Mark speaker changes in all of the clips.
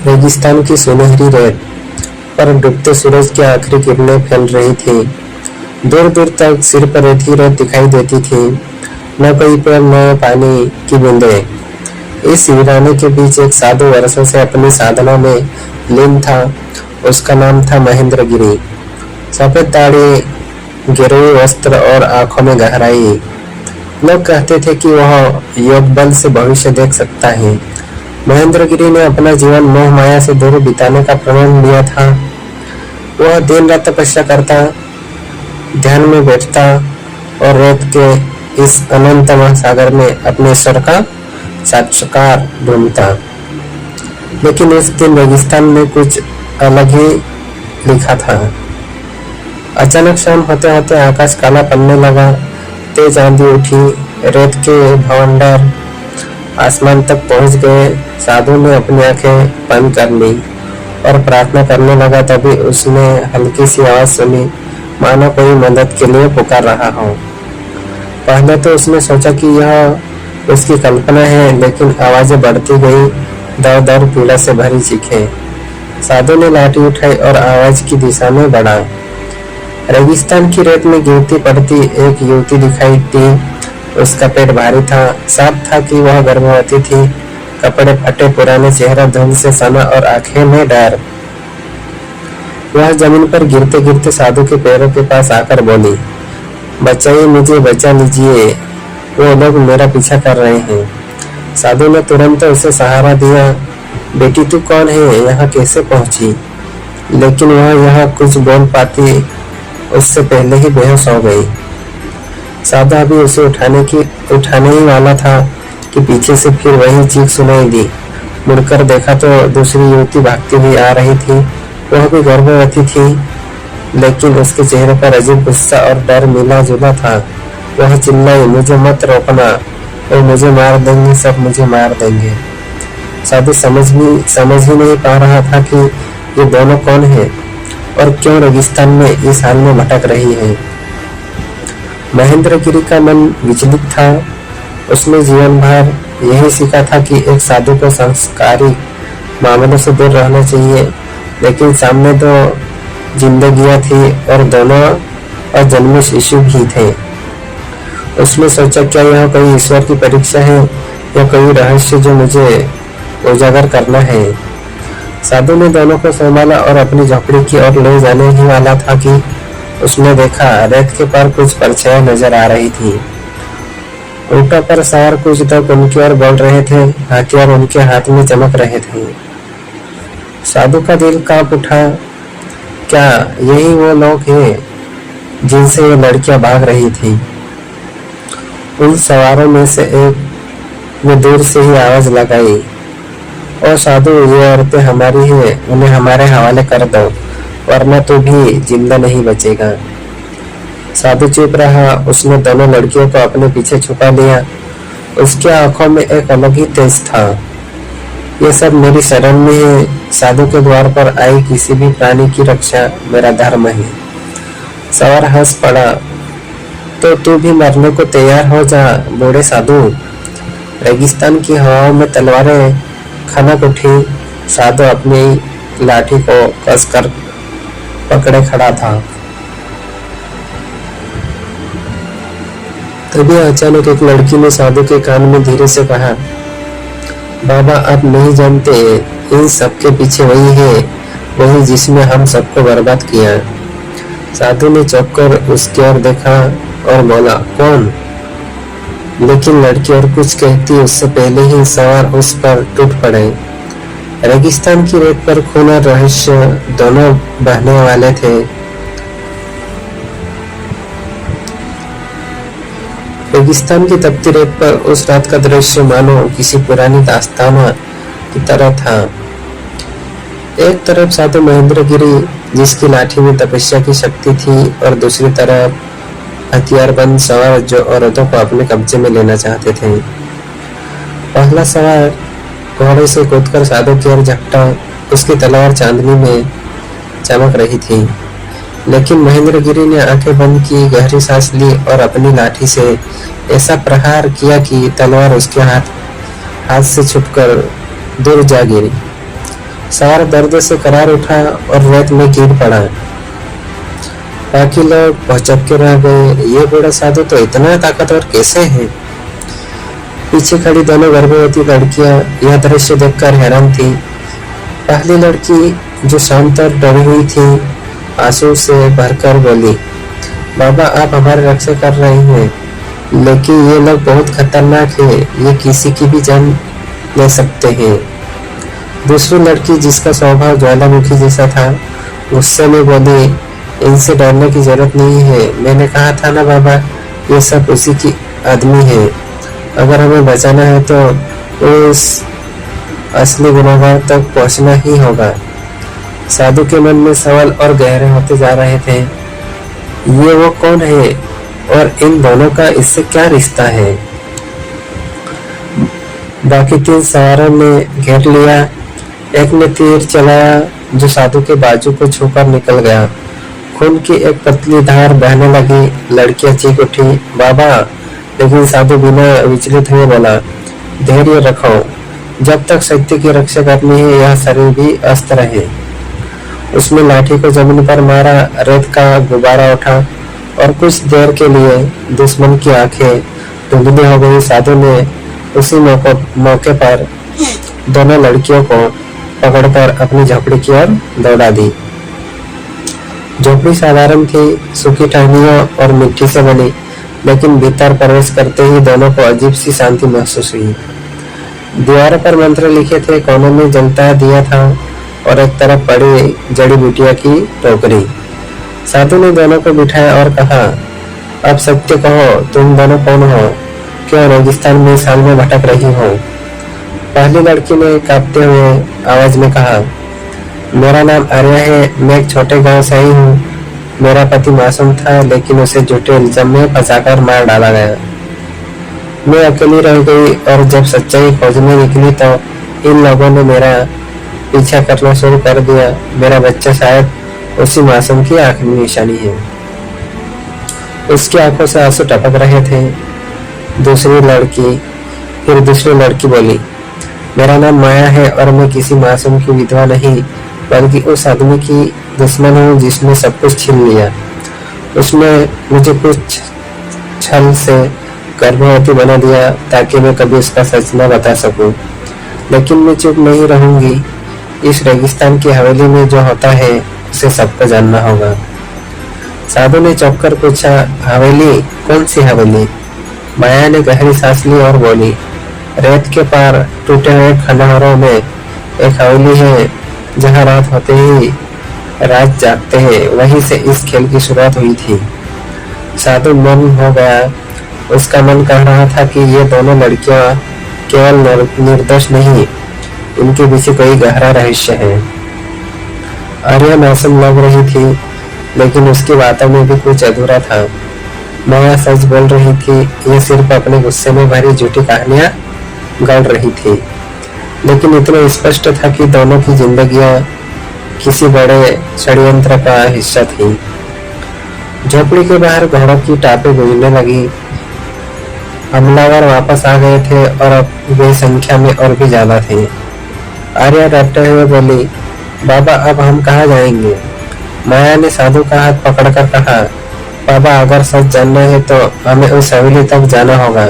Speaker 1: रेगिस्तान की सुनहरी रेत पर डूबते सूरज की आखिरी किरणें फैल रही थी। दूर दूर तक सिर पर रेत ही रेत दिखाई देती थी, न कोई पेड़ न पानी की बूंदें। इस वीराने के बीच एक साधु वर्षों से अपनी साधना में लीन था। उसका नाम था महेंद्रगिरी। सफेद दाढ़ी, गिरोई वस्त्र और आंखों में गहराई। लोग कहते थे कि वह योग बल से भविष्य देख सकता है। महेंद्रगिरी ने अपना जीवन मोह माया से दूर बिताने का प्रण लिया था। वह दिन रात तपस्या करता, ध्यान में बैठता और रेत के इस अनंत महासागर में अपने ईश्वर का साक्षात्कार ढूंढता। लेकिन उस दिन रेगिस्तान में कुछ अलग ही लिखा था। अचानक शाम होते होते आकाश काला पड़ने लगा। तेज आंधी उठी, रेत के भवंडर आसमान तक पहुंच गए। साधु ने अपनी आंखें बंद कर ली और प्रार्थना करने लगा। तभी उसने हल्की सी आवाज सुनी, मानो कोई मदद के लिए पुकार रहा हो। पहले तो उसने सोचा कि यह उसकी कल्पना है, लेकिन आवाजें बढ़ती गई, दर दर पीड़ा से भरी चीखें। साधु ने लाठी उठाई और आवाज की दिशा में बढ़ा। रेगिस्तान की रेत में गिरती पड़ती एक युवती दिखाई दी। उसका पेट भारी था, साफ था कि वह गर्भवती थी। कपड़े फटे, पुराने, चेहरा धूल से सना और आंखें में डर। वह जमीन पर गिरते गिरते साधु के पैरों के पास आकर बोली, बचाइए मुझे, बचा लीजिए, वो लोग मेरा पीछा कर रहे हैं। साधु ने तुरंत उसे सहारा दिया। बेटी तू कौन है, यहाँ कैसे पहुंची? लेकिन वह यहाँ कुछ बोल पाती उससे पहले ही बेहोश हो गई। साधु अभी उसे उठाने ही वाला था कि पीछे से फिर वही चीख सुनाई दी। मुड़कर देखा तो दूसरी युवती भागती हुई आ रही थी। वह भी गर्भवती थी, लेकिन उसके चेहरे पर अजीब गुस्सा और डर मिला जुला था। वह चिल्लाई, मुझे मत रोकना, वो मुझे मार देंगे, सब मुझे मार देंगे। साधु समझ ही नहीं पा रहा था कि ये दोनों कौन है और क्यों रेगिस्तान में इस हाल में भटक रही है। महेंद्रगिरी का मन विचलित था। उसने जीवन भर यही सीखा था कि एक साधु को संस्कारी मामलों से दूर रहना चाहिए, लेकिन सामने दो जिंदगियां थी और दोनों अजन्मे शिशु भी थे। उसने सोचा, क्या यह कोई ईश्वर की परीक्षा है या कोई रहस्य जो मुझे उजागर करना है। साधु ने दोनों को संभाला और अपनी झोपड़ी की ओर ले जाने ही वाला था कि उसने देखा रेत के पार कुछ परछाइयां नजर आ रही थी। ऊँटों पर सवार कुछ लोग उनकी ओर बोल रहे थे, हथियार उनके हाथ में चमक रहे थे। साधु का दिल कांप उठा। क्या यही वो लोग हैं जिनसे ये लड़कियां भाग रही थी? उन सवारों में से एक ने दूर से ही आवाज लगाई, और साधु, ये औरतें हमारी है, उन्हें हमारे हवाले कर दो, वरना तो भी जिंदा नहीं बचेगा। साधु चुप रहा। उसने दोनों लड़कियों को अपने पीछे छुपा लिया। उसकी आंखों में एक अलग ही तेज था। ये सब मेरी शरण में है। साधु के द्वार पर आई किसी भी प्राणी की रक्षा मेरा धर्म है। सवार हंस पड़ा। तो तू भी मरने को तैयार हो जा बूढ़े साधु। रेगिस्तान की हवाओं में तलवारें खनक उठी। साधु अपनी लाठी को कसकर पकड़े खड़ा था। तभी अचानक एक लड़की ने साधु के कान में धीरे से कहा, बाबा आप नहीं जानते, इन सब के पीछे वही है, वही जिसने हम सबको बर्बाद किया। साधु ने चौंक कर उसकी ओर देखा और बोला, कौन? लेकिन लड़की और कुछ कहती उससे पहले ही सवार उस पर टूट पड़े। रेगिस्तान की रेत पर खून और रहस्य दोनों बहने वाले थे। रेगिस्तान की तपती रेत पर उस रात का दृश्य मानो किसी पुरानी दास्तान की तरह था। एक तरफ साधु महेंद्रगिरी, जिसकी लाठी में तपस्या की शक्ति थी, और दूसरी तरफ हथियारबंद सवार जो औरतों को अपने कब्जे में लेना चाहते थे। पहला सवार घोड़े से कूदकर साधु की ओर झपटा। उसकी तलवार चांदनी में चमक रही थी, लेकिन महेंद्रगिरी ने आंखें बंद की, गहरी सांस ली और अपनी लाठी से ऐसा प्रहार किया कि तलवार उसके हाथ से छूटकर दूर जा गिरी। सवार दर्द से करार उठा और रेत में गिर पड़ा। बाकी लोग भौचक्के के रह गए, ये बूढ़ा साधु तो इतना ताकतवर कैसे है। पीछे खड़ी दोनों गर्भवती लड़कियां यह दृश्य देखकर हैरान थी। पहली लड़की जो शांत और डरी हुई थी आंसू से भरकर बोली, बाबा आप हमारी रक्षा कर रहे हैं, लेकिन ये लोग बहुत खतरनाक है, ये किसी की भी जान ले सकते हैं। दूसरी लड़की जिसका स्वभाव ज्वालामुखी जैसा था गुस्से में बोली, इनसे डरने की जरूरत नहीं है, मैंने कहा था ना बाबा, ये सब उसी की आदमी है। अगर हमें बचाना है तो उस असली गुनहगार तक पहुंचना ही होगा। साधु के मन में सवाल और गहरे होते जा रहे थे। ये वो कौन है और इन दोनों का इससे क्या रिश्ता है। बाकी 3 सवारों ने घेर लिया। एक ने तीर चलाया जो साधु के बाजू को छूकर निकल गया। खून की एक पतली धार बहने लगी। लड़कियां चीख उठी, बाबा। लेकिन साधु बिना विचलित हुए बोला, धैर्य रखो, जब तक सत्य की रक्षा करनी है यह शरीर भी अस्त्र है। उसने लाठी को जमीन पर मारा, रेत का गुब्बारा उठा और कुछ देर के लिए दुश्मन की आंखें धुंधली हो गई। साधु ने उसी मौके पर दोनों लड़कियों को पकड़कर अपनी झोपड़ी की ओर दौड़ा दी। झोपड़ी साधारण थी, सूखी टहनियों और मिट्टी से बनी, लेकिन भीतर प्रवेश करते ही दोनों को अजीब सी शांति महसूस हुई। दीवारों पर मंत्र लिखे थे, कोने में जलता दिया था और एक तरफ पड़ी जड़ी बूटियों की टोकरी। साधु ने दोनों को बिठाया और कहा, अब सत्य कहो, तुम दोनों कौन हो, क्यों रेगिस्तान में साल में भटक रही हो। पहली लड़की ने कांपते हुए आवाज में कहा, मेरा नाम आर्या है, मैं एक छोटे गांव से आई हूँ। मेरा पति मासूम था, लेकिन उसे झूठे इल्जाम में फंसाकर मार डाला गया। मैं अकेली रह गई और जब सच्चाई खोजने निकली तो इन लोगों ने मेरा पीछा करना शुरू कर दिया। मेरा बच्चा शायद उसी मासूम की आखिरी निशानी है। उसकी आंखों से आंसू टपक रहे थे। फिर दूसरी लड़की बोली, मेरा नाम माया है और मैं किसी मासूम की विधवा नहीं, बल्कि उस आदमी की दुश्मन हूँ जिसने सब कुछ छीन लिया। उसने मुझे कुछ छल से गर्भवती बना दिया ताकि मैं कभी उसका सच न बता सकूं। लेकिन मैं चुप नहीं रहूंगी। इस रेगिस्तान की हवेली में जो होता है उसे सबको जानना होगा। साधु ने चौंक कर पूछा, हवेली? कौन सी हवेली? माया ने गहरी सांस ली और बोली, रेत के पार टूटे हुए खंडहरों में एक हवेली है जहाँ रात होते ही राज जागते हैं। वहीं से इस खेल की शुरुआत हुई थी। साधु मौन हो गया। उसका मन कह रहा था कि ये दोनों लड़कियां केवल निर्दोष नहीं, इनके पीछे कोई गहरा रहस्य है। आर्या मासूम लग रही थी, लेकिन उसकी बातों में भी कुछ अधूरा था। माया सच बोल रही थी, ये सिर्फ अपने गुस्से में भरी झूठी कहानियां गढ़ रही थी। लेकिन इतना स्पष्ट था कि दोनों की जिंदगियां किसी बड़े षड्यंत्र का हिस्सा थी। झोपड़ी के बाहर घोड़ों की टापें गूंजने लगी। हमलावर वापस आ गए थे और अब वे संख्या में और भी ज्यादा थे। आर्या डरते हुए बोली, बाबा अब हम कहाँ जाएंगे? माया ने साधु का हाथ पकड़कर कहा, बाबा अगर सच जानना है तो हमें उस हवेली तक जाना होगा,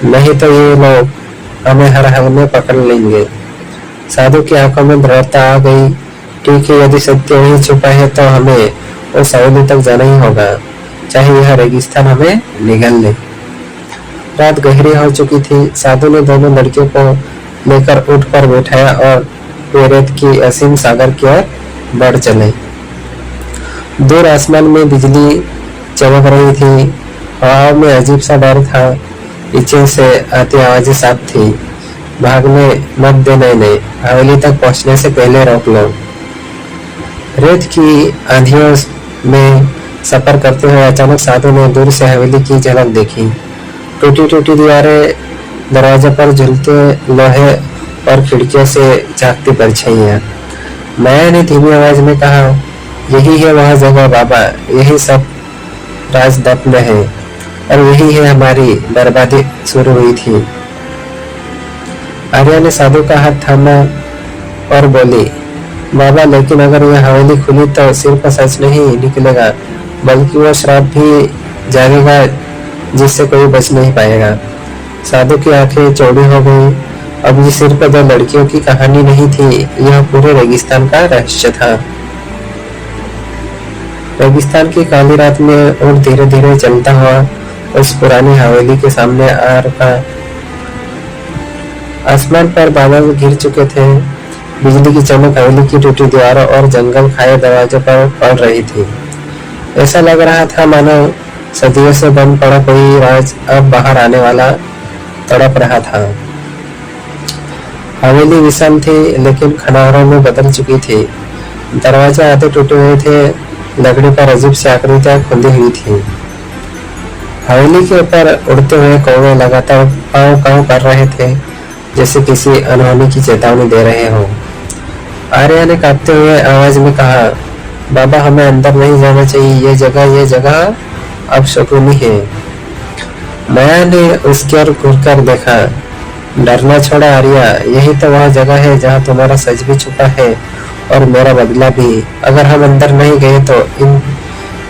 Speaker 1: नहीं तो ये लोग हमें हर हाल में पकड़ लेंगे। साधु की आंखों में दृढ़ता आ गई। ठीक है, यदि सत्य वहीं छुपा है तो हमें उस हवेली तक जाना ही होगा, चाहे यह रेगिस्तान हमें निगल ले। रात गहरी हो चुकी थी। साधु ने दोनों लड़कियों को लेकर ऊंट पर बैठाया और वे रेत की असीम सागर की ओर बढ़ चले। दूर आसमान में बिजली चमक रही थी। हवा में अजीब सा डर था। पीछे से आती आवाजें साफ थी, भागने मत देना इन्हें, हवेली तक पहुंचने से पहले रोक लो। रेत की आंधियों में सफर करते हुए अचानक साधु ने दूर से हवेली की झलक देखी। टूटी टूटी दीवारें, दरवाजे पर झूलते लोहे और खिड़कियों से झांकती परछाइयां। माया ने धीमी आवाज में कहा, यही है वह जगह बाबा, यही सब राज दफ्न है और यही है हमारी बर्बादी शुरू हुई थी। आर्या ने साधु का हाथ थामा और बोली, बाबा, लेकिन अगर यह हवेली खुली तो सिर्फ सच नहीं निकलेगा, बल्कि वह श्राप भी जागेगा जिससे कोई बच नहीं पाएगा। साधु की आंखें चौड़ी हो गई। अब ये सिर्फ दो लड़कियों की कहानी नहीं थी, यह पूरे रेगिस्तान का रहस्य था। रेगिस्तान की काली रात में और धीरे धीरे चलता हुआ उस पुरानी हवेली के सामने आ रुका। आसमान पर बादल घिर चुके थे। बिजली की चमक हवेली की टूटी दीवारों और जंगल खाए दरवाजों पर पड़ रही थी। ऐसा लग रहा था मानो सदियों से बंद पड़ा कोई राज अब बाहर आने वाला तड़प रहा था। हवेली विशाल थी, लेकिन खंडहरों में बदल चुकी थी। दरवाजे आधे टूटे हुए थे, लकड़ी पर अजीब सी आकृतियां खुंदी हुई थी। हवेली के ऊपर उड़ते हुए कौवे लगातार काव काव कर रहे थे, जैसे किसी अनहोनी की चेतावनी दे रहे हो। आर्या ने कांपते हुए आवाज में कहा, बाबा, हमें अंदर नहीं जाना चाहिए, ये जगह अब शकुनी है। माया ने उसकी ओर घूरकर देखा। डरना छोड़ा आर्या, यही तो वह जगह है जहाँ तुम्हारा सच भी छुपा है और मेरा बदला भी। अगर हम अंदर नहीं गए तो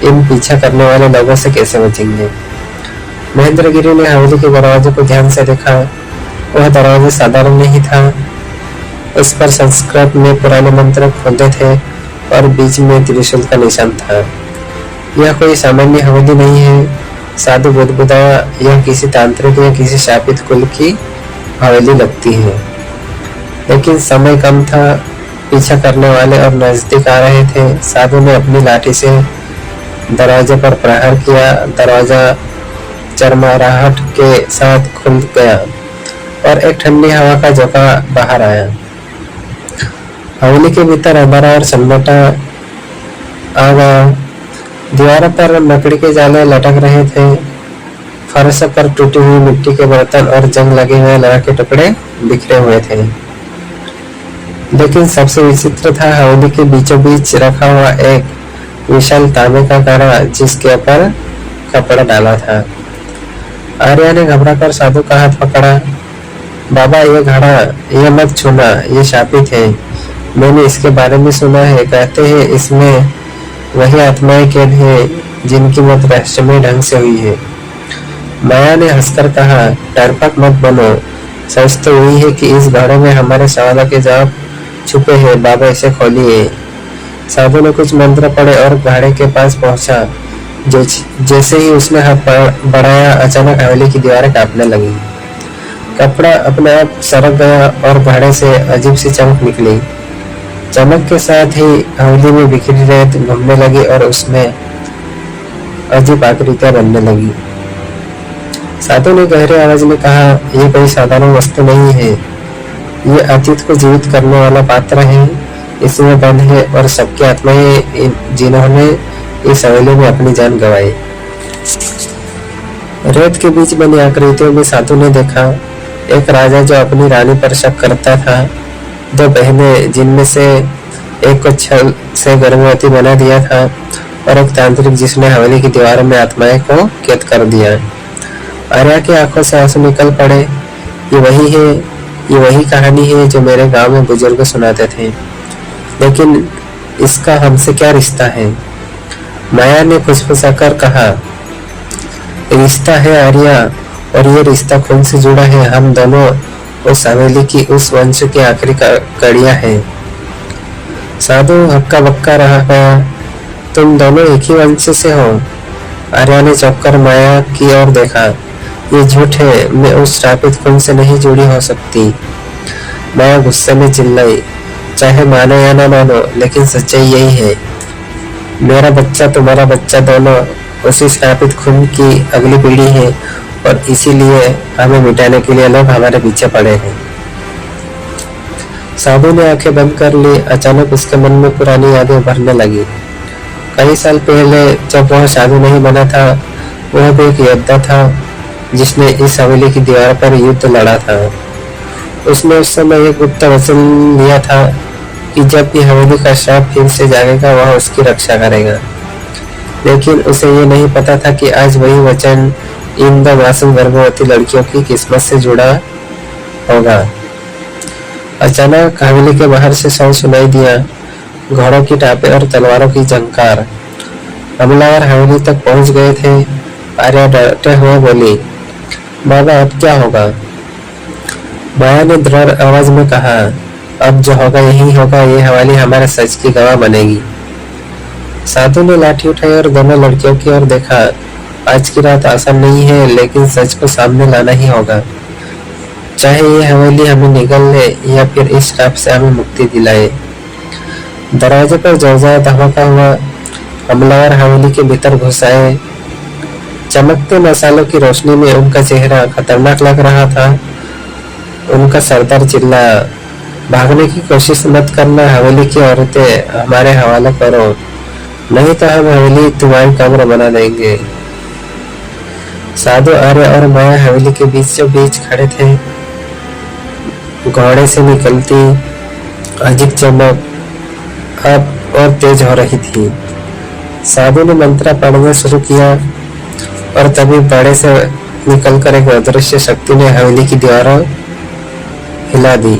Speaker 1: इन पीछा करने वाले लोगों से कैसे बचेंगे? महेंद्रगिरी ने हवेली के दरवाजे को ध्यान से देखा। वह दरवाजा साधारण नहीं था। उस पर संस्कृत में पुराने मंत्र खोदे थे और बीच में त्रिशूल का निशान था। यह कोई सामान्य हवेली नहीं है। साधु बुदबुदाया, यह किसी तांत्रिक या किसी शापित कुल की हवेली लगती है। लेकिन समय कम था, पीछा करने वाले और नजदीक आ रहे थे। साधु ने अपनी लाठी से दरवाजे पर प्रहार किया। दरवाजा चरमराहट के साथ खुल गया और एक ठंडी हवा का झोंका बाहर आया। हवेली के भीतर अंधारा और सन्नाटा आ गया। दीवारों पर लकड़ी के जाले लटक रहे थे। फर्श पर टूटी हुई मिट्टी के बर्तन और जंग लगे हुए लोहे के टुकड़े बिखरे हुए थे। लेकिन सबसे विचित्र था हवेली के बीचों बीच रखा हुआ एक विशाल तांबे का घड़ा, जिसके ऊपर कपड़ा डाला था। आर्या ने घबराकर साधु का हाथ पकड़ा। बाबा, ये घड़ा, ये मत छूना, ये शापित है। मैंने इसके बारे में सुना है। कहते हैं इसमें वही आत्माएं कैद है जिनकी मौत रहस्यमय ढंग से हुई है। माया ने हंसकर कहा, डरपोक मत बनो। सच तो वही है कि इस घड़े में हमारे सवालों के जवाब छुपे हैं। बाबा, इसे खोलिए। साधु ने कुछ मंत्र पढ़े और घड़े के पास पहुंचा। जैसे ही उसने हाथ बढ़ाया, अचानक हवेली की दीवारें कांपने लगी। कपड़ा अपने आप सरक गया और घड़े से अजीब सी चमक निकली। चमक के साथ ही हवेली में बिखरी रेत घूमने लगी और उसमें अजीब आकृतियां बनने लगी। साधु ने गहरी आवाज में कहा, यह कोई साधारण वस्तु नहीं है। ये अतीत को जीवित करने वाला पात्र है। इसमें बंद है और सबकी आत्माएं जिन्होंने इस हवेली में अपनी जान गंवाई। रेत के बीच बनी आकृतियों में साधु ने देखा एक राजा जो अपनी रानी पर शक करता था, दो बहनें जिनमें से एक को छल से गर्भवती बना दिया था और एक तांत्रिक जिसने हवेली की दीवारों में आत्माएं को कैद कर दिया। आर्या की आंखों से आंसू निकल पड़े। ये वही कहानी है जो मेरे गांव में बुजुर्ग सुनाते थे, लेकिन इसका हमसे क्या रिश्ता है? माया ने फुसफुसाकर कहा, रिश्ता है आर्या, और ये रिश्ता खून से जुड़ा है। हम दोनों उस हवेली की उस वंश की आखिरी कड़ियां हैं। साधु हक्का बक्का रहा गया। तुम दोनों एक ही वंश से हो? आर्या ने चौंककर माया की ओर देखा। ये झूठ है, मैं उस श्रापित खून से नहीं जुड़ी हो सकती। माया गुस्से में चिल्लाई, चाहे मानो या ना मानो, लेकिन सच्चाई यही है। मेरा बच्चा, तुम्हारा बच्चा, दोनों उसी श्रापित खून की अगली पीढ़ी है और इसीलिए हमें मिटाने के लिए लोग हमारे पीछे पड़े हैं। साधु ने आंखें बंद कर ली। अचानक उसके मन में पुरानी यादें उभरने लगी। कई साल पहले जब वह साधु नहीं बना था, वह भी एक योद्धा था जिसने इस हवेली की दीवार पर युद्ध लड़ा था। उसने उस समय एक गुप्त वचन लिया था कि जब भी हवेली का श्राप फिर से जागेगा, वह उसकी रक्षा करेगा। लेकिन उसे ये नहीं पता था कि आज वही वचन इन दो मासूम गर्भवती लड़कियों की किस्मत से जुड़ा होगा। अचानक हवेली के बाहर से शव सुनाई दिया। घोड़ों की टापें और तलवारों की झंकार। हमलावर हवेली तक पहुंच गए थे। आर्या डरते हुए बोली, बाबा अब क्या होगा? माया ने दृढ़ आवाज में कहा, अब जो होगा यही होगा। ये हवेली हमारे सच की गवाह बनेगी। साधु ने लाठी उठाई और दोनों लड़कियों की ओर देखा। आज की रात आसान नहीं है, लेकिन सच को सामने लाना ही होगा, चाहे ये हवेली हमें निगल ले या फिर इस श्राप से हमें मुक्ति दिलाए। दरवाजे पर जोरदार धमाका हुआ। हमलावर हवेली के भीतर घुस आए। चमकते मसालों की रोशनी में उनका चेहरा खतरनाक लग रहा था। उनका सरदार चिल्लाया, भागने की कोशिश मत करना। हवेली की औरतें हमारे हवाले करो, नहीं तो हम हवेली तुम्हारी कब्र बना देंगे। साधु, आर्य और माया हवेली के बीचों बीच खड़े थे। घोड़े से निकलती अजीब चमक अब और तेज हो रही थी। साधु ने मंत्र पढ़ना शुरू किया और तभी बड़े से निकलकर एक अदृश्य शक्ति ने हवेली की दीवारों हिला दी।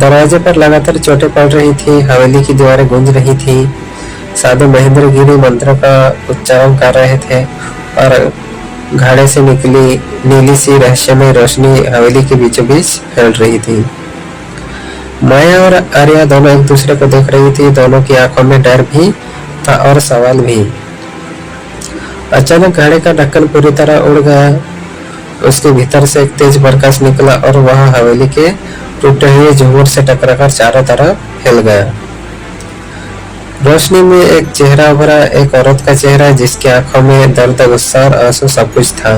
Speaker 1: दरवाजे पर लगातार चोटें पड़ रही थी। हवेली की दीवारें गूंज रही थी। साधु महेंद्रगिरी मंत्रों का उच्चारण कर रहे थे और घाड़े से निकली नीली सी रहस्यमय रोशनी हवेली के बीचों बीच फैल रही थी। माया और आर्या दोनों एक दूसरे को देख रही थी। दोनों की आंखों में डर भी था और सवाल भी। अचानक घाड़े का ढक्कन पूरी तरह उड़ गया। उसके भीतर से एक तेज प्रकाश निकला और वह हवेली के टूटे हुए झूमर से टकराकर चारों तरफ फैल गया। रोशनी में एक चेहरा उभरा, एक औरत का चेहरा जिसकी आंखों में दर्द, गुस्सा और आंसू सब कुछ था।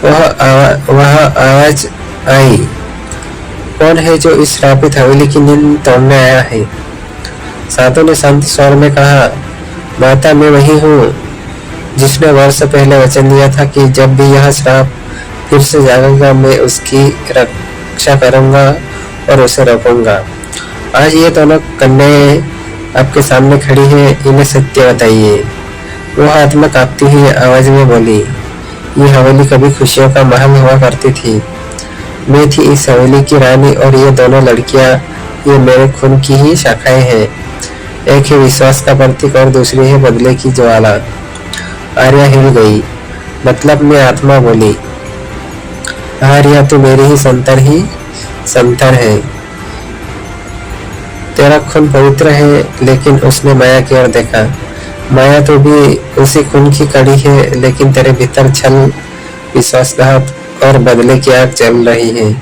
Speaker 1: वह आवाज आई, कौन है जो इस श्रापित हवेली की नींद तोड़ने आया है? साधु ने शांत स्वर में कहा, माता मैं वही हूँ जिसने वर्ष पहले वचन दिया था कि जब भी यह श्राप फिर से जागेगा मैं उसकी रक्षा करूंगा और उसे रोकूंगा। आज ये दोनों कन्याएं आपके सामने खड़ी है, इन्हें सत्य बताइए। वह आत्मा कांपती हुई आवाज में बोली, ये हवेली कभी खुशियों का महल हुआ करती थी। मैं थी इस हवेली की रानी और ये दोनों लड़कियां ये मेरे खून की ही शाखाएं हैं। एक है विश्वास का प्रतीक और दूसरी है बदले की ज्वाला। आर्या हिल गई। मतलब मैं आत्मा बोली, आर्या तू मेरी ही संतर है। तेरा खून पवित्र है। लेकिन उसने माया की ओर देखा। माया तो भी उसी खून की कड़ी है, लेकिन तेरे भीतर छल, विश्वासघात और बदले की आग चल रही है।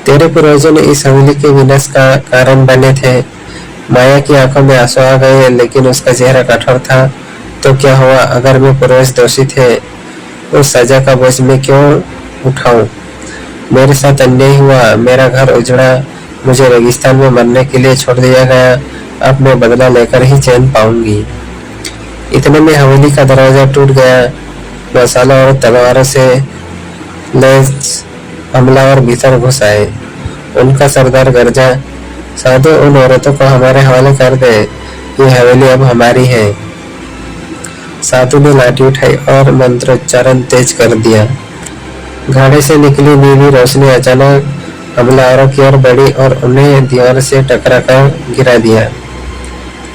Speaker 1: तेरे पूर्वजों ने इस हवेली के विनाश का कारण बने थे। माया की आंखों में आंसू आ गए, लेकिन उसका चेहरा कठोर था। तो क्या हुआ अगर मैं पूर्वज दोषी थे? उस सजा का बोझ मैं क्यों उठाऊं? मेरे साथ अन्याय हुआ, मेरा घर उजड़ा, मुझे रेगिस्तान में मरने के लिए छोड़ दिया गया। अब मैं बदला लेकर ही चैन पाऊंगी। इतने में हवेली का दरवाजा टूट गया। मसाला और तलवारों से लैस हमलावर भीतर घुस आए। उनका सरदार गरजा, साधु उन औरतों को हमारे हवाले कर दे, ये हवेली अब हमारी है। साधु ने लाठी उठाई और मंत्रोच्चारण तेज कर दिया। घाड़े से निकली नीली रोशनी अचानक हमलावरों की ओर बढ़ी और उन्हें दीवार से टकराकर गिरा दिया।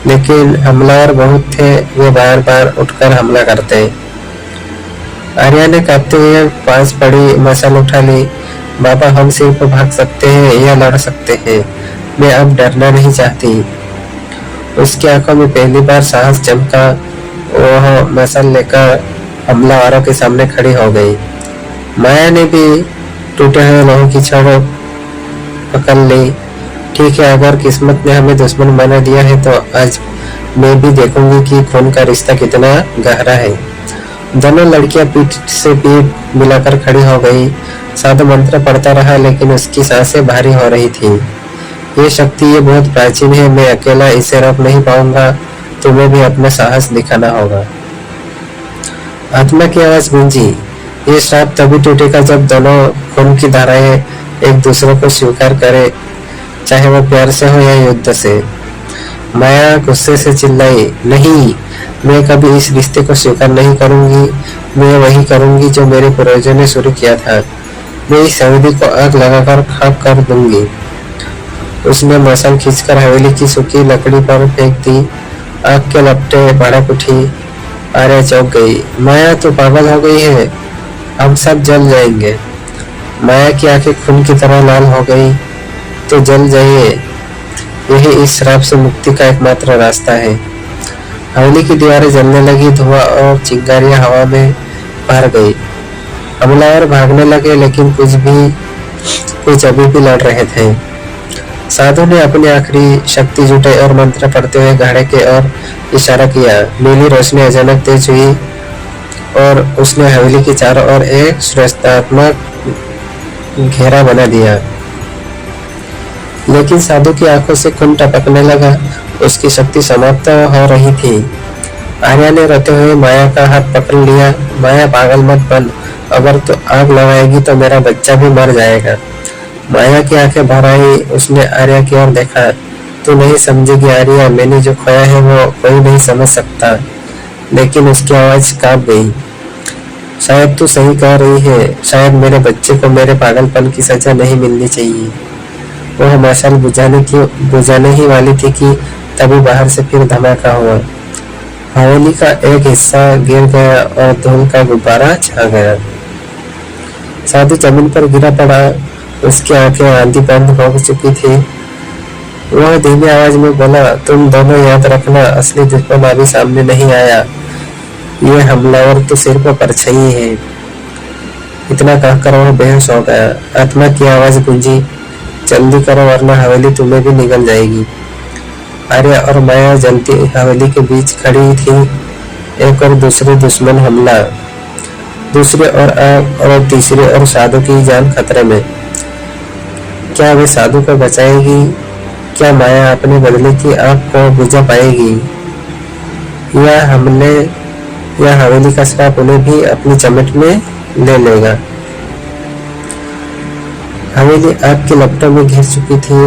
Speaker 1: लेकिन हमलावर बहुत थे, वे बार बार उठकर हमला करते। आर्या ने कांपते हुए पास पड़ी मशाल उठा ली। बाबा हम सिर्फ भाग सकते हैं या लड़ सकते हैं, मैं अब डरना नहीं चाहती। उसकी आंखों में पहली बार साहस चमका। वह मशाल लेकर हमलावरों के सामने खड़ी हो गई। माया ने भी टूटे हुए लोहे की छड़ पकड़ ली। ठीक है, अगर किस्मत ने हमें दुश्मन बना दिया है तो आज मैं भी देखूंगी कि खून का रिश्ता कितना गहरा है। दोनों लड़कियां पीठ से पीठ मिलाकर खड़ी हो गई। साधु मंत्र पढ़ता रहा, लेकिन उसकी सांसें भारी हो रही थी। ये शक्ति ये बहुत प्राचीन है, मैं अकेला इसे रोक नहीं पाऊंगा। तुम्हें भी अपना साहस दिखाना होगा। आत्मा की आवाज गूंजी, ये श्राप तभी टूटेगा जब दोनों खून की धाराएं एक दूसरे को स्वीकार करे, चाहे वो प्यार से हो या युद्ध से। माया गुस्से से चिल्लाई, नहीं, मैं कभी इस रिश्ते को स्वीकार नहीं करूंगी। मैं वही करूंगी जो मेरे पूर्वजों ने शुरू किया था। मैं इस हवेली को आग लगाकर खाक कर दूंगी। उसने मशाल खींचकर हवेली की सूखी लकड़ी पर फेंक दी। आग के लपटे भड़क उठी। आर्या चौंक गई। माया तो पागल हो गई है, हम सब जल जाएंगे। माया की आंखें खून की तरह लाल हो गई। तो जल जाइए, यही इस श्राप से मुक्ति का एकमात्र रास्ता है। हवेली की दीवारें जलने लगी। धुआं और चिंगारियां हवा में भर गई। हमलावर भागने लगे, लेकिन कुछ अभी भी लड़ रहे थे। साधु ने अपनी आखिरी शक्ति जुटाई और मंत्र पढ़ते हुए घड़े के ओर इशारा किया। नीली रोशनी अचानक तेज हुई और उसने हवेली के चारों ओर एक सुरक्षात्मक घेरा बना दिया। लेकिन साधु की आंखों से खून टपकने लगा। उसकी शक्ति समाप्त हो रही थी। आर्या ने रोते हुए माया का हाथ पकड़ लिया। माया, पागल मत बन, अगर तू आग लगाएगी तो मेरा बच्चा भी मर जाएगा। माया की आंखें भर आई। उसने आर्या की ओर देखा। तू नहीं समझेगी आर्या, मैंने जो खोया है वो कोई नहीं समझ सकता। लेकिन उसकी आवाज कांप गई। शायद तू सही कह रही है, शायद मेरे बच्चे को मेरे पागलपन की सजा नहीं मिलनी चाहिए। वह मशाल बुझाने ही वाली थी कि तभी बाहर से फिर धमाका हुआ। हवेली का एक हिस्सा गिर गया और धूल का गुब्बारा छा गया। साधु जमीन पर गिरा पड़ा। उसकी आंखें आंधी बंद हो चुकी थी। वह धीमी आवाज में बोला, तुम दोनों याद रखना, असली दुश्मन अभी सामने नहीं आया। ये हमलावर तो सिर्फ परछाई है। इतना कहकर वह बेहोश हो गया। आत्मा की आवाज गूंजी, जल्दी करो वरना हवेली तुम्हें भी निगल जाएगी। आर्या और माया जलती हवेली के बीच खड़ी थी। एक और दूसरे दुश्मन हमला, दूसरे और आग और तीसरे और साधु की जान खतरे में। क्या वे साधु को बचाएगी? क्या माया अपने बदले की आग को बुझा पाएगी? या हवेली का श्राप उन्हें भी अपनी चमट में ले लेगा? हवेली आग की लपटों में घिर चुकी थी।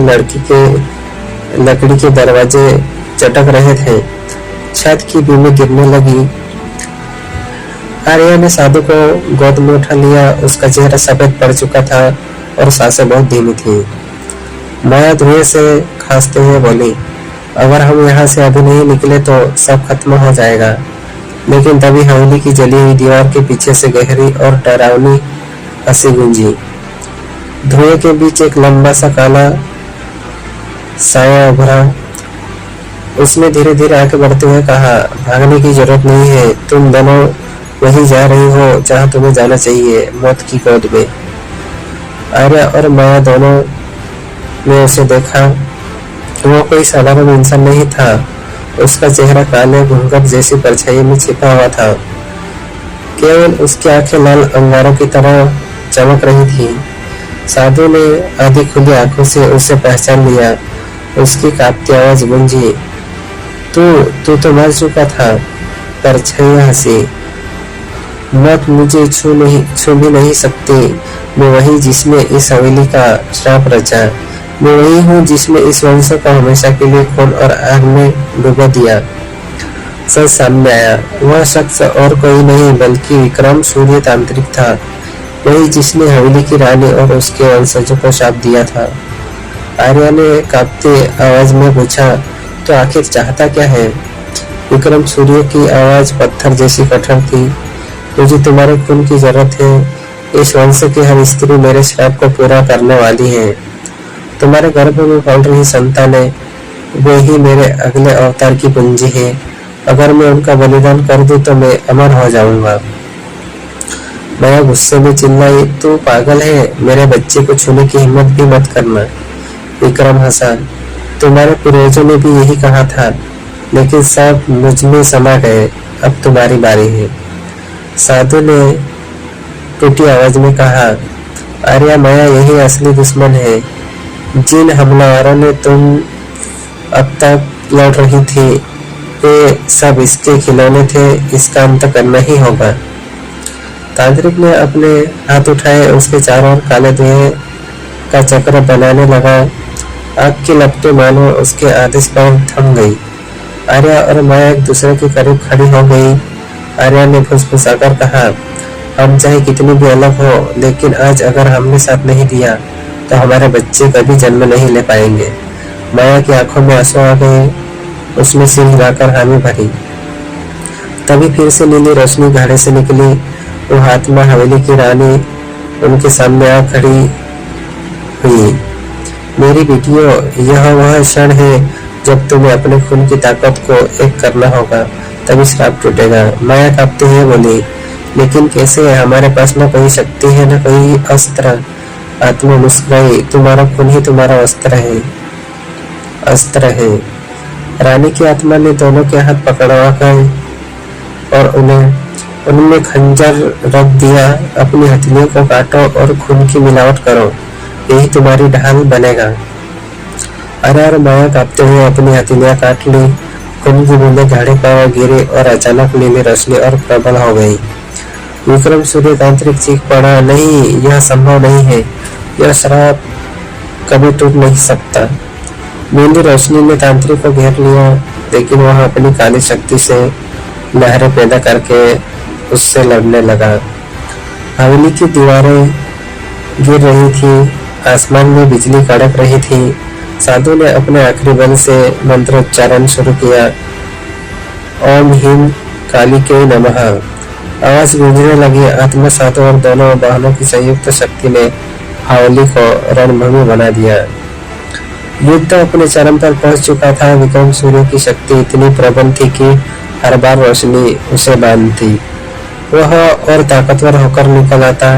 Speaker 1: लकड़ी के दरवाजे चटक रहे थे। छत की बीमें गिरने लगी। आर्या ने साधु को गोद में उठा लिया। उसका चेहरा सफेद पड़ चुका था और सांसें बहुत धीमी थी। माया धुएं से खांसते हुए बोली, अगर हम यहाँ से अभी नहीं निकले तो सब खत्म हो जाएगा। लेकिन तभी हवेली की जली हुई दीवार के पीछे से गहरी और डरावनी हंसी गूंजी। धुएं के बीच एक लंबा सा काला साया उभरा। उसने धीरे धीरे आगे बढ़ते हुए कहा, भागने की जरूरत नहीं है, तुम दोनों वहीं जा रही हो जहां तुम्हें जाना चाहिए, मौत की गोद में। आर्या और माया दोनों ने उसे देखा। वो कोई साधारण इंसान नहीं था। उसका चेहरा काले घूंघट जैसी परछाई में छिपा हुआ था। केवल उसकी आंखें लाल अंगारों की तरह चमक रही थी। साधु ने आधी खुली आंखों से उसे पहचान लिया। उसकी कांपती आवाज गूंजी, तू तो मर चुका था। परछाई हंसी, मौत मुझे छू भी नहीं सकती। मैं वही जिसने इस हवेली का श्राप रचा। मैं वही हूँ जिसने इस वंश को हमेशा के लिए खून और आग में डुबो दिया। सच सामने आया। वह शख्स और कोई नहीं बल्कि विक्रम सूर्य तांत्रिक था। वही जिसने हवेली की रानी और उसके वंशजों को शाप दिया था। आर्या ने कांपती आवाज में पूछा, तो आखिर चाहता क्या है? विक्रम सूर्य की आवाज पत्थर जैसी कठोर थी। मुझे तुम्हारे खून की जरूरत है। इस वंश की हर स्त्री मेरे श्राप को पूरा करने वाली है। तुम्हारे गर्भ में पल रही संतानें वे ही मेरे अगले अवतार की पूंजी है। अगर मैं उनका बलिदान कर दूं तो मैं अमर हो जाऊंगा। माया गुस्से में चिल्लाई, तू पागल है, मेरे बच्चे को छूने की हिम्मत भी मत करना। विक्रम हंसा, तुम्हारे पूर्वजों ने भी यही कहा था, लेकिन सब मुझ में समा गए। अब तुम्हारी बारी है। साधु ने टूटी आवाज में कहा, आर्या, माया यही असली दुश्मन है। जिन हमलावरों ने तुम अब तक लड़ रही थी वे सब इसके खिलौने थे। इसका अंत करना ही होगा। तांत्रिक ने अपने हाथ उठाए। उसके चारों ओर काले धुएं का चक्र बनाने लगा। आग की लपटें मानो उसके आदेश पर थम गई। आर्या और माया एक दूसरे के करीब खड़ी हो गई। आर्या ने फुसफुसाकर कहा, हम चाहे कितनी भी अलग हो, लेकिन आज अगर हमने साथ नहीं दिया तो हमारे बच्चे कभी जन्म नहीं ले पाएंगे। माया की आंखों में आंसू आ गए। उसने सिर हिलाकर हामी भरी। तभी फिर से नीली रोशनी घड़े से निकली। वो हाथ में हवेली की रानी उनके सामने आ खड़ी हुई। मेरी बेटियों, यह वह क्षण है जब तुम्हें अपने खून की ताकत को एक करना होगा, तभी श्राप टूटेगा। माया कांपते हुए बोली, लेकिन कैसे? हमारे पास न कोई शक्ति है न कोई अस्त्र। आत्मा मुस्कुराई, तुम्हारा खून ही तुम्हारा अस्त्र है। रानी की आत्मा ने दोनों के हाथ पकड़वा कर और उनमें खंजर रख दिया। अपनी हथेलियों को काटो और खून की मिलावट करो, यही तुम्हारी ढाल बनेगा। अरे माया कांपते हुए अपनी हथेलियां काट ली। खून की बूंदें घड़े पर गिरी और अचानक नीली रोशनी और प्रबल हो गई। विक्रम सूर्य तांत्रिक चीख पड़ा, नहीं, यह संभव नहीं है। यह श्राप कभी टूट नहीं सकता। नीली रोशनी ने तांत्रिक को घेर लिया, लेकिन वह अपनी काली शक्ति से लहरें पैदा करके उससे लड़ने लगा। हवेली की दीवारें गिर रही थी, आसमान में बिजली कड़क रही थी। साधु ने अपने आखिरी बल से मंत्रोच्चारण शुरू किया, ओम ह्रीं काली के नमः। आवाज गूंजने लगी। आत्मा, साधु और दोनों वाहनों की संयुक्त शक्ति ने हवेली को रणभूमि बना दिया। युद्ध अपने चरम पर पहुंच चुका था। विक्रम सूर्य की शक्ति इतनी प्रबल थी कि हर बार रोशनी उसे बांधती। वह और ताकतवर होकर निकल आता।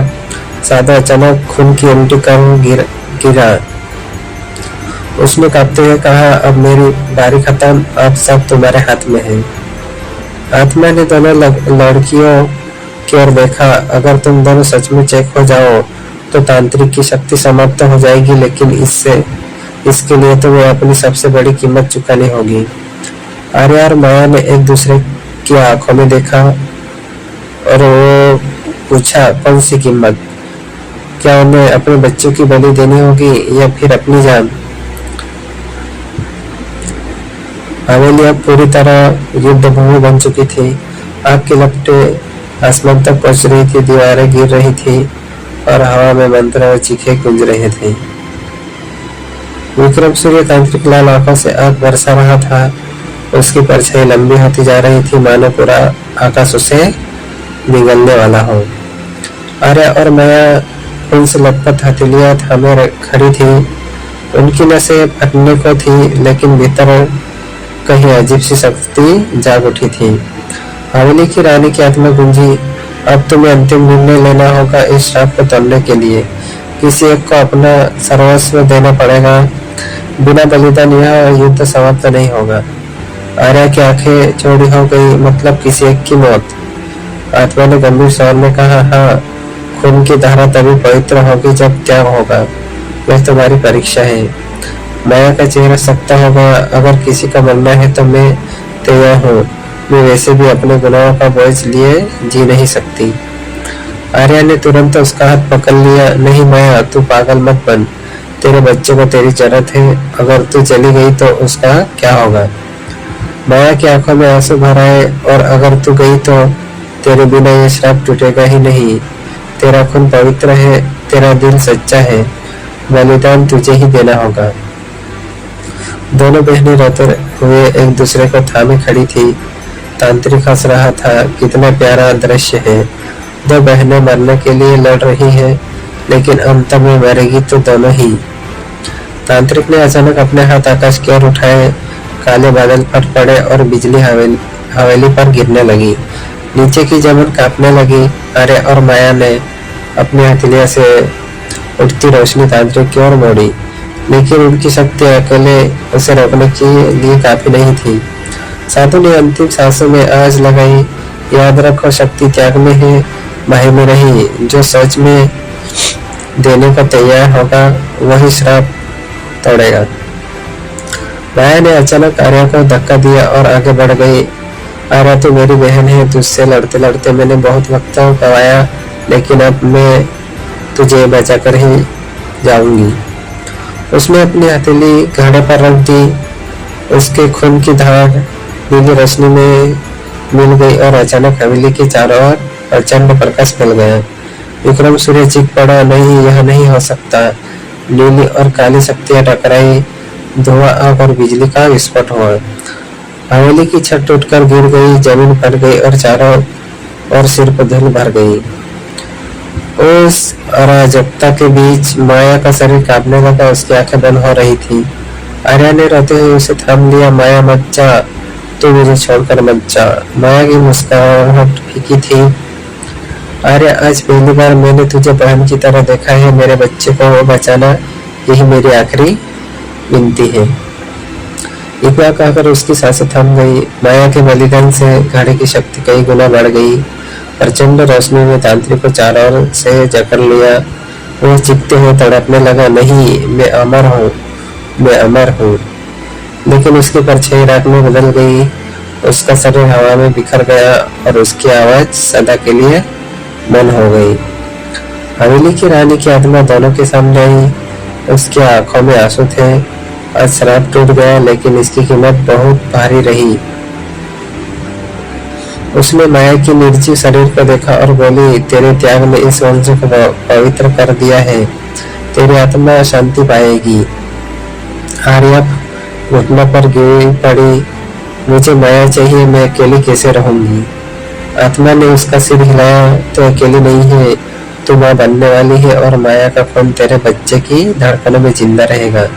Speaker 1: साधु अचानक खून की उल्टी कर गिरा। उसने कांपते हुए कहा, अब मेरी बारी खत्म, अब सब तुम्हारे हाथ में है। आत्मा ने दोनों लड़कियों की ओर देखा। अगर तुम दोनों सचमुच एक हो जाओ तो तांत्रिक की शक्ति समाप्त हो जाएगी, लेकिन इसके लिए तुम्हें अपनी सबसे बड़ी कीमत चुकानी होगी। आर्या और माया ने एक दूसरे की आंखों में देखा और वो पूछा, कौन सी कीमत? क्या उन्हें अपने बच्चों की बलि देनी होगी या फिर अपनी जान? हवेली अब पूरी तरह युद्ध भूमि बन चुकी थी। आग की लपटें आसमान तक पहुंच रही थी, दीवारें गिर रही थी और हवा में मंत्र और चीखे गूंज रहे थे। विक्रम सूर्य तांत्रिक लाल आंखों से आग बरसा रहा था। उसकी परछाई लंबी होती जा रही थी, मानो पूरा आकाश उसे निगलने वाला हो। आर्या और माया खून से लथपथ हथेलियां थामे खड़ी थी। उनकी नसें फटने को थी, लेकिन भीतर कहीं अजीब सी शक्ति जाग उठी थी। हवेली की रानी की आत्मा गूंजी, अब तुम्हें अंतिम निर्णय लेना होगा इस श्राप को तोड़ने के लिए। किसी एक को अपना सर्वस्व देना पड़ेगा। बिना बलिदान यह युद्ध समाप्त नहीं होगा। आर्या की आंखें चौड़ी हो गई, मतलब किसी एक की मौत? आत्मा ने गंभीर स्वर में कहा, हाँ, खून की धारा तभी पवित्र होगी जब त्याग होगा। यह तुम्हारी परीक्षा है। माया का चेहरा सख्त हो गया। अगर किसी का मरना है तो मैं तैयार हूँ। मैं वैसे भी अपने गुनाहों का बोझ लिए जी नहीं सकती। आर्या ने तुरंत उसका हाथ पकड़ लिया। नहीं माया, तू पागल मत बन। तेरे बच्चे को तेरी जरूरत है। अगर तू चली गई तो उसका क्या होगा? माया की आंखों में आंसू भर आए। और अगर तू गई तो तेरे बिना यह श्राप टूटेगा ही नहीं। तेरा खून पवित्र है, तेरा दिल सच्चा है। बलिदान तुझे ही देना होगा। दोनों बहनें रोते हुए एक दूसरे को थामे खड़ी थी। तांत्रिक हंस रहा था। कितना प्यारा दृश्य है। दो बहनें मरने के लिए लड़ रही हैं, लेकिन अंत में मरेगी तो दोनों ही। तांत्रिक ने अचानक अपने हाथ आकाश की ओर उठाए। काले बादल फट पड़े और बिजली हवेली पर गिरने लगी। नीचे की जमीन कांपने लगी। आर्या और माया ने अपनी हथेलियों से उठती रोशनी तांत्रिक की ओर मोड़ी, लेकिन उनकी शक्ति अकेले उसे रोकने के लिए काफी नहीं थी। साधु ने अंतिम सांसों में आवाज लगाई, याद रखो, शक्ति त्याग में है, भाई में नहीं। जो सच में देने को तैयार होगा वही श्राप तोड़ेगा। माया ने अचानक आर्या को धक्का दिया और आगे बढ़ गई। आर्या, तू मेरी बहन है। तुझसे लड़ते लड़ते मैंने बहुत वक्त गवाया, लेकिन अब मैं तुझे बचाकर ही जाऊंगी। उसने अपनी हथेली घड़े पर रख दी। उसके खून की धार नीली रोशनी में मिल गई और अचानक हवेली के चारों ओर प्रचंड प्रकाश फैल गया। विक्रम सूर्य चीख पड़ा, नहीं, यह नहीं हो सकता। नीली और काली शक्तियां टकराई, धुआं आग और बिजली का विस्फोट हुआ। हवेली की छत टूटकर गिर गई, जमीन फट गई और चारों ओर सिर पर धूल भर गई। उस अराजकता के बीच माया का शरीर कांपने लगा, उसकी आंखें बंद हो रही थी। आर्या ने रोते हुए उसे थाम लिया। माया मत जा, तू मुझे छोड़कर मत जा। माया की मुस्कुराहट फीकी थी। आर्या, आज पहली बार मैंने तुझे बहन की तरह देखा है। मेरे बच्चे को बचाना यही मेरी आखिरी विनती है। इतना कहकर उसकी सांसें थम गई। माया के बलिदान से घड़ी की शक्ति कई गुना बढ़ गई। प्रचंड रोशनी ने तांत्रिक को चारों ओर से जकड़ लिया। वो चीखते हुए तड़पने लगा, नहीं, मैं अमर हूँ, मैं अमर हूँ। लेकिन उसकी परछाई रात में बदल गई, उसका शरीर हवा में बिखर गया और उसकी आवाज सदा के लिए बंद हो गई। हवेली की रानी की आत्मा दोनों के सामने आई। उसकी आंखों में आंसू थे। आज श्राप टूट गया, लेकिन इसकी कीमत बहुत भारी रही। उसने माया की निर्जीव शरीर को देखा और बोली, तेरे त्याग ने इस वंश को पवित्र कर दिया है। तेरी आत्मा शांति पाएगी। आर्या घुटनों पर गिर पड़ी। मुझे माया चाहिए, मैं अकेली कैसे रहूंगी। आत्मा ने उसका सिर हिलाया, तो अकेली नहीं है, तू माँ बनने वाली है और माया का खून तेरे बच्चे की धड़कनों में जिंदा रहेगा।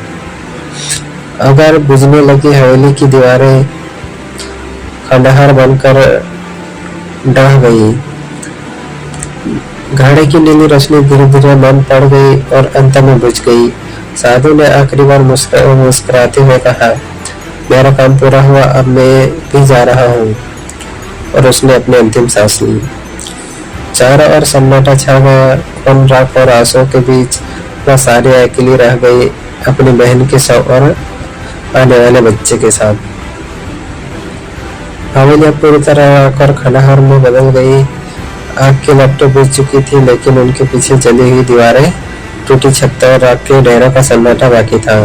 Speaker 1: अगर बुझने लगी हवेली की दीवारें खंडहर बनकर ढह गई। घड़े की नीली रोशनी धीरे धीरे बंद पड़ गई और अंत में बुझ गई। साधु ने आखिरी बार मुस्कुराते हुए कहा, मेरा काम पूरा हुआ, अब मैं भी जा रहा हूँ। और उसने अपनी अंतिम सांस ली। चारों ओर सन्नाटा छा गया। खून, राख और आंसुओं के बीच वह सारी अकेली रह गई, अपनी बहन के शव और आने वाले बच्चे के साथ। हवेली पूरी तरह आग और खंडहर में बदल गई। आग की लपटें बुझ चुकी थी, लेकिन उनके पीछे जली हुई दीवारें, टूटी छतें और राख के ढेरों का सन्नाटा बाकी था।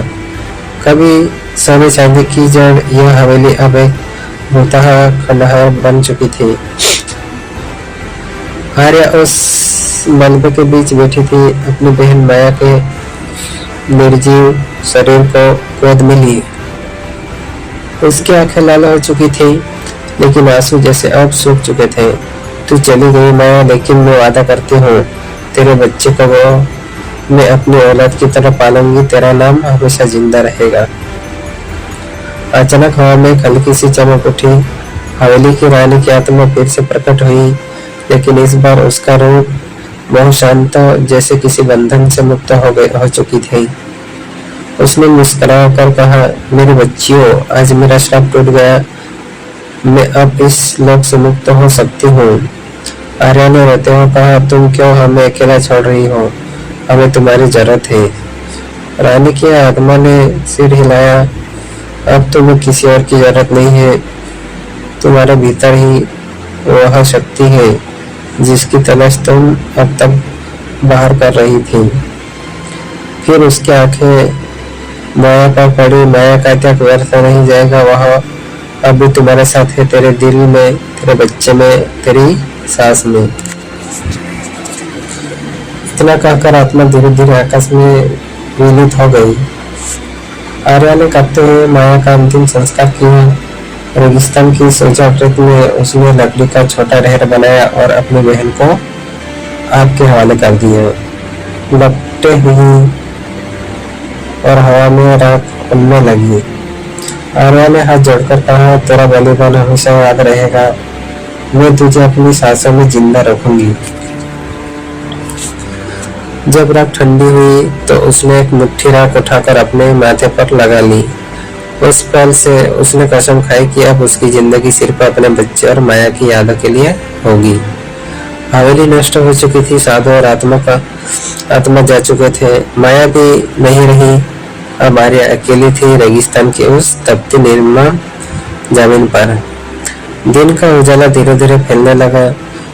Speaker 1: कभी सोने चांदी की जड़ यह हवेली अब एक भूतहा खंडहर बन चुकी थी। आर्या उस मलबे के बीच बैठी थी, अपनी बहन माया के निर्जीव शरीर को गोद में ली। उसकी आंखें लाल हो चुकी थी, लेकिन आंसू जैसे अब सूख चुके थे। तू चली गई माया, लेकिन मैं वादा करती हूँ, तेरे बच्चे को वो मैं अपनी औलाद की तरह पालूंगी। तेरा नाम हमेशा जिंदा रहेगा। अचानक हवा में एक हल्की सी चमक उठी। हवेली की रानी की आत्मा फिर से प्रकट हुई, लेकिन इस बार उसका रूप बहुत शांत, जैसे किसी बंधन से मुक्त हो चुकी थी। उसने मुस्कुरा कर कहा, मेरी बच्चियों, आज मेरा श्राप टूट गया। मैं अब इस लोक से मुक्त हो सकती हूँ। आर्या ने रोते हुए कहा, तुम क्यों हमें अकेला छोड़ रही हो? हमें तुम्हारी जरूरत है। रानी की आत्मा ने सिर हिलाया, अब तुम्हें किसी और की जरूरत नहीं है। तुम्हारे भीतर ही वह शक्ति है जिसकी तलाश तुम अब तक बाहर कर रही थी। फिर उसकी आंखें माया पर पड़ी। माया का त्याग व्यर्थ नहीं जाएगा, वह अब भी तुम्हारे साथ है, तेरे दिल में, तेरे बच्चे में, तेरी सांस में। इतना कहकर आत्मा धीरे धीरे आकाश में विलीन हो गई। आर्या ने कांपते हुए माया का अंतिम संस्कार किया। रेगिस्तान की सोजाकृति में उसने लकड़ी का छोटा ढेर बनाया और अपनी बहन को आग के हवाले कर दिया। लपटे हुई और हवा में राख उड़ने लगी। आर्या ने हाथ जोड़कर कहा, तेरा बलिदान हमेशा याद रहेगा। मैं तुझे अपनी सांसों में जिंदा रखूंगी। जब राख ठंडी हुई तो उसने एक मुट्ठी राख उठाकर अपने माथे पर लगा ली। उस पल से उसने कसम खाई कि अब उसकी जिंदगी सिर्फ अपने बच्चे और माया की यादों के लिए होगी। हवेली नष्ट हो चुकी थी, साधु और आत्मा जा चुके थे। माया भी नहीं रही। अब आर्या अकेली थी रेगिस्तान की उस तपती निर्मल जमीन पर। दिन का उजाला धीरे धीरे फैलने लगा।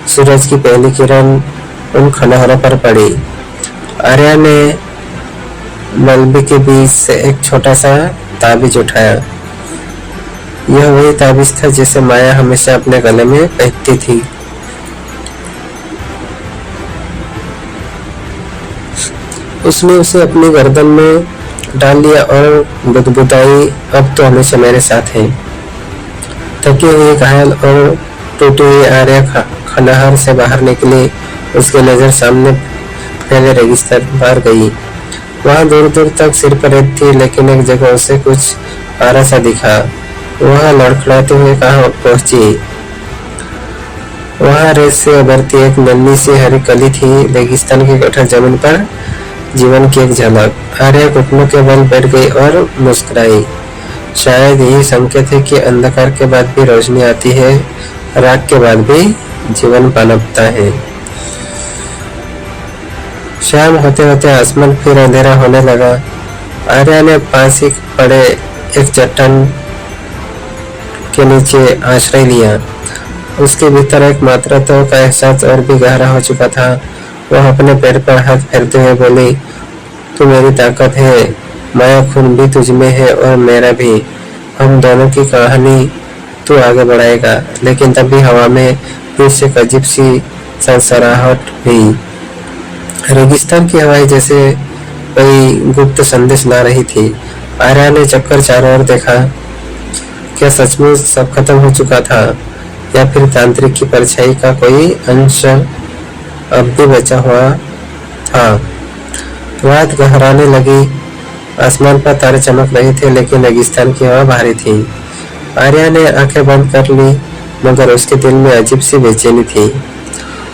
Speaker 1: सूरज की पहली किरण उन खंडहरों पर पड़ी। आर्या ने मलबे के बीच से एक छोटा सा ताबीज उठाया। यह वही ताबीज था जिसे माया हमेशा अपने गले में पहनती थी। उसने उसे अपनी गर्दन में डाल लिया और बुदबुदाई, अब तो हमेशा मेरे साथ है। थकी हुई, घायल और टूटी हुई आर्या खंडहर से बाहर निकली। उसकी नजर सामने फैले रेगिस्तान पार गई। वहां दूर दूर तक सिर पर रेत थी, लेकिन एक जगह उसे कुछ आरा सा दिखा। वह लड़खड़ाते हुए कहाँ पहुंची। वहां रेत से उभरती एक नन्ही सी हरी कली थी, रेगिस्तान की कठोर जमीन पर जीवन की एक झलक। आर्या घुटनों के बल बैठ गई और मुस्कुराई। शायद यही संकेत है कि अंधकार के बाद भी रोशनी आती है, रात के बाद भी जीवन पनपता है। शाम होते होते आसमान फिर अंधेरा होने लगा। आर्या ने पास ही पड़े एक चट्टान के नीचे आश्रय लिया। उसके भीतर एक मात्रत्व का एहसास और भी गहरा हो चुका था। वह अपने पैर पर हाथ फेरते हुए बोली, तू मेरी ताकत है, माया खून भी तुझमें है और मेरा भी। हम दोनों की कहानी तू आगे बढ़ाएगा। लेकिन तभी हवा में फिर से एक अजीब सी सनसनाहट हुई। रेगिस्तान की हवाएं जैसे कोई गुप्त संदेश ला रही थी। आर्या ने चक्कर चारों ओर देखा। क्या सचमुच सब खत्म हो चुका था, या फिर तांत्रिक की परछाई का कोई अंश अब भी बचा हुआ था? रात गहराने लगी। आसमान पर तारे चमक रहे थे, लेकिन रेगिस्तान की हवा भारी थी। आर्या ने आंखें बंद कर ली, मगर उसके दिल में अजीब सी बेचैनी थी।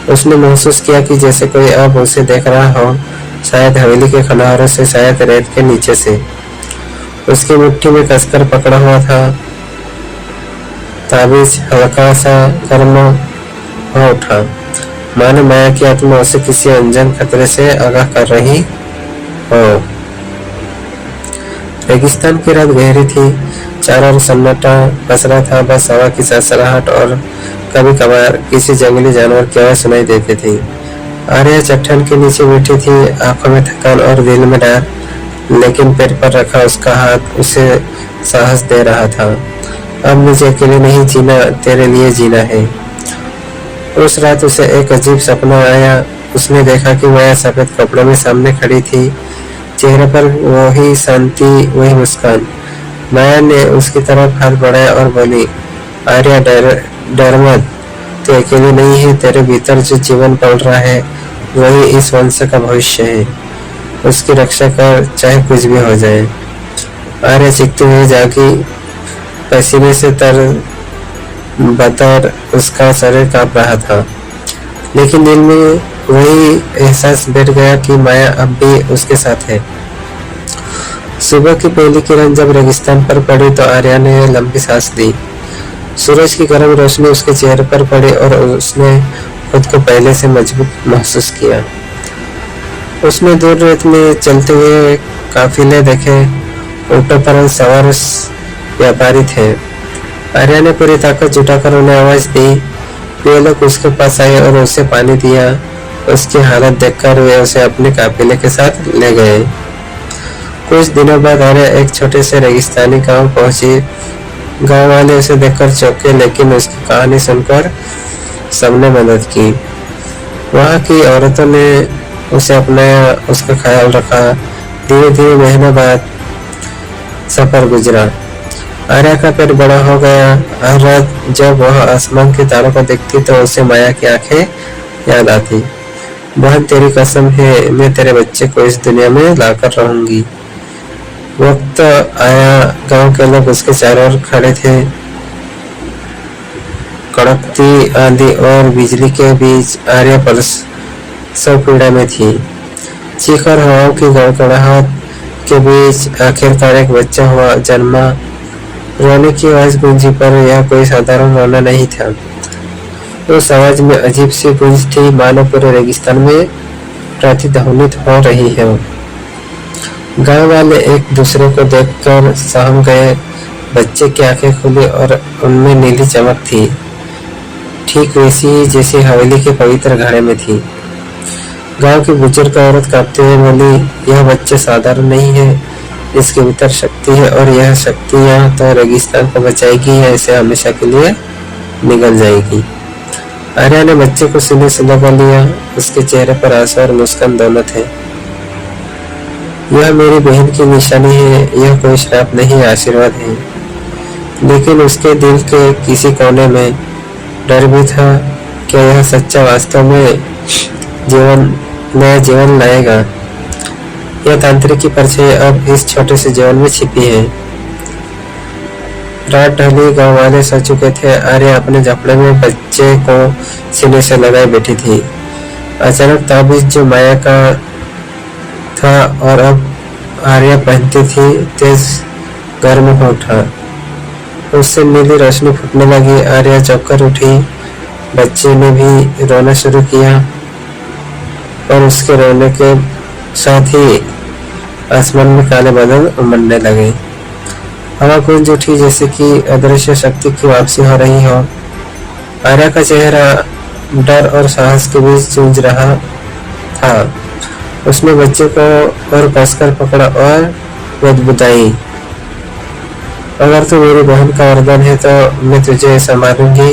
Speaker 1: उसने महसूस किया कि जैसे कोई अब उसे देख रहा हो, शायद हवेली के खंडहरों से, शायद रेत के नीचे से। उसकी मुट्ठी में कसकर पकड़ा हुआ था ताबीज हल्का सा गर्म हो उठा, मानो माया की आत्मा उसे किसी अनजान खतरे से आगाह कर रही हो। रेगिस्तान की रात गहरी थी। चारों ओर सन्नाटा पसरा था, बस हवा की सरसराहट और कभी कभार किसी जंगली जानवर की आवाज सुनाई देती थी। आर्या चट्टान के नीचे बैठी थी, आंखों में थकान और दिल में डर, लेकिन पैर पर रखा उसका हाथ उसे साहस दे रहा था। अब मुझे अकेले नहीं जीना, तेरे लिए जीना है। उस रात उसे एक अजीब सपना आया। उसने देखा कि माया सफेद कपड़ों में सामने खड़ी थी, चेहरे पर वही शांति, वही मुस्कान। माया ने उसकी तरफ हाथ बढ़ाया और बोली, आर्या डर मत, तू अकेली नहीं है। तेरे भीतर जो जीवन पल रहा है, वही इस वंश का भविष्य है। उसकी रक्षा कर, चाहे कुछ भी हो जाए। आर्या चीखते हुए जागी। पसीने से तर बतर उसका शरीर कांप रहा था, लेकिन दिल में वही एहसास बैठ गया कि माया अब भी उसके साथ है। सुबह की पहली किरण जब रेगिस्तान पर पड़ी तो आर्या ने लंबी सांस ली। सूरज की गर्म रोशनी उसके चेहरे पर पड़ी और उसने खुद को पहले से मजबूत महसूस किया। उसने दूर रेत में चलते हुए काफिले देखे। ऊँटों पर सवार व्यापारी थे। आर्या ने पूरी ताकत जुटाकर उन्हें आवाज दी। वे लोग उसके पास आए और उसे पानी दिया। उसकी हालत देखकर वे उसे अपने काफिले के साथ ले गए। कुछ दिनों बाद आर्या एक छोटे से रेगिस्तानी गांव पहुंची। गांव वाले उसे देखकर चौंके, लेकिन उसकी कहानी सुनकर सबने मदद की। वहां की औरतों ने उसे अपनाया, उसका ख्याल रखा। धीरे धीरे महीनों बाद सफर गुजरा। आर्या का पेट बड़ा हो गया। हर रात जब वह आसमान के तारों को देखती तो उसे माया की आंखें याद आती। बहन, तेरी कसम है, मैं तेरे बच्चे को इस दुनिया में लाकर रहूंगी। वक्त आया। गांव के लोग उसके चारों ओर खड़े थे। कड़कती आंधी और बिजली के बीच आर्या प्रसव पीड़ा में थी। चीख और हवाओं की गड़गड़ाहट के बीच आखिरकार एक बच्चा हुआ जन्मा। रोने की आवाज गूंजी, पर यह कोई साधारण रोना नहीं था। उस आवाज में अजीब सी गूंज थी, मानो पूरे रेगिस्तान में प्रतिध्वनित हो रही है। गांव वाले एक दूसरे को देखकर सहम गए। बच्चे की आंखें खुली और उनमें नीली चमक थी, ठीक वैसी जैसी हवेली के पवित्र घड़े में थी। गांव की बुजुर्ग औरत कांपते हुए बोली, यह बच्चा साधारण नहीं है, इसके भीतर शक्ति है, और यह शक्ति या तो रेगिस्तान को बचाएगी या इसे हमेशा के लिए निगल जाएगी। आर्या ने बच्चे को सीने से लगा लिया। उसके चेहरे पर आंसू और मुस्कान दोनों थे। यह मेरी बहन की निशानी है, यह कोई श्राप नहीं, आशीर्वाद है। लेकिन उसके दिल के किसी कोने में डर भी था। क्या यह सच्चा वास्तव में नया जीवन लाएगा? यह तांत्रिक की परछाई अब इस छोटे से जीवन में छिपी है। रात ढली, गांव वाले सो चुके थे। आर्या अपने झपड़े में बच्चे को सीने से लगाए बैठी थी। अचानक ताबीज जो माया का था और अब आर्या पहनती थी, तेज गर्म हो उठा। उससे नीली रोशनी फूटने लगी। आर्या चौंक उठी। बच्चे ने भी रोना शुरू किया और उसके रोने के साथ ही आसमान में काले बादल उमड़ने लगे। हवा गूंज उठी जैसे कि अदृश्य शक्ति की वापसी हो रही हो। आर्या का चेहरा डर और साहस के बीच जूझ रहा था। उसने बच्चे को और कसकर पकड़ा और बुदबुदाई, अगर तू मेरी बहन का वरदान है तो मैं तुझे संभालूंगी,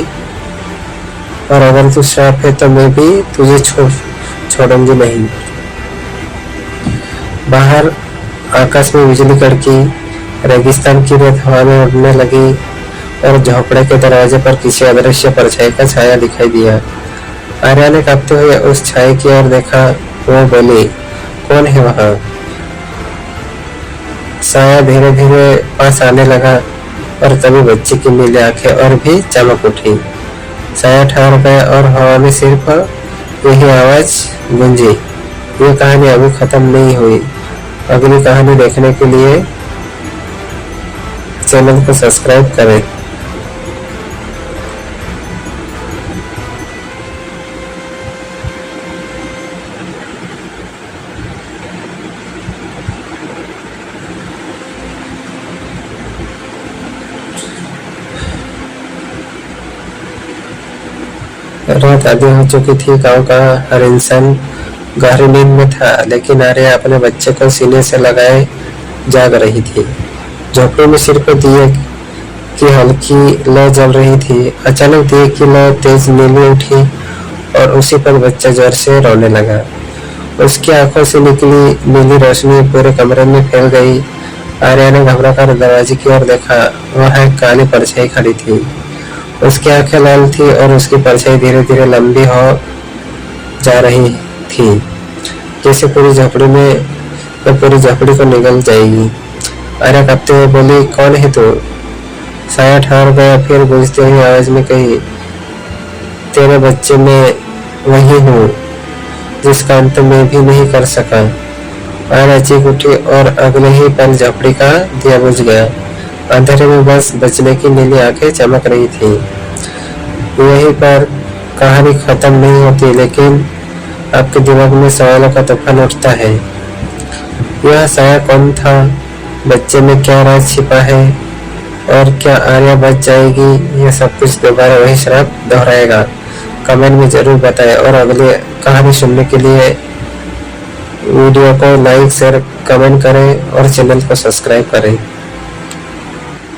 Speaker 1: और अगर तू श्राप है तो मैं भी तुझे छोड़ूंगी नहीं। बाहर आकाश में बिजली कड़की, रेगिस्तान की रेत हवा में उड़ने लगी और झोपड़े के दरवाजे पर किसी अदृश्य परछाई का छाया दिखाई दिया। आर्या ने कांपते हुए उस छाया की ओर देखा। वो बोली, कौन है वहां? साया धीरे धीरे पास आने लगा और तभी बच्चे की नीली आंखें और भी चमक उठी। साया ठहर गया और हवा में सिर्फ यही आवाज गूंजी, ये कहानी अभी खत्म नहीं हुई। अगली कहानी देखने के लिए चैनल को सब्सक्राइब करें। रात आधी हो चुकी थी। गांव का हर इंसान गहरी नींद में था, लेकिन आर्या अपने बच्चे को सीने से लगाए जाग रही थी। झोपड़ी में सिर पर दिए की हल्की लौ जल रही थी। अचानक दिए की लौ तेज नीली उठी और उसी पर बच्चा जोर से रोने लगा। उसकी आंखों से निकली नीली रोशनी पूरे कमरे में फैल गई। आर्या ने घबराकर दरवाजे की ओर देखा। वहां एक काली परछाई खड़ी थी। उसकी आंखें लाल थी और उसकी परछाई धीरे धीरे लंबी हो जा रही थी, जैसे पूरी झोपड़ी को निगल जाएगी। आर्या कांपते हुए बोली, कौन है तू? साया ठहर गया, फिर गूंजती हुई आवाज में कही, तेरे बच्चे में वही हूँ जिसका अंत मैं भी नहीं कर सका। आर्या चीख उठी और अगले ही पल झोपड़ी का दिया बुझ गया। अंधेरे में बस बचने की नीली आंखें चमक रही थी। यहीं पर कहानी खत्म नहीं होती, लेकिन आपके दिमाग में सवालों का तूफान उठता है। यह साया कौन था? बच्चे में क्या राज छिपा है? और क्या आर्या बच जाएगी? यह सब कुछ दोबारा वही श्राप दोहराएगा? कमेंट में जरूर बताएं और अगली कहानी सुनने के लिए वीडियो को लाइक, शेयर, कमेंट करें और चैनल को सब्सक्राइब करें।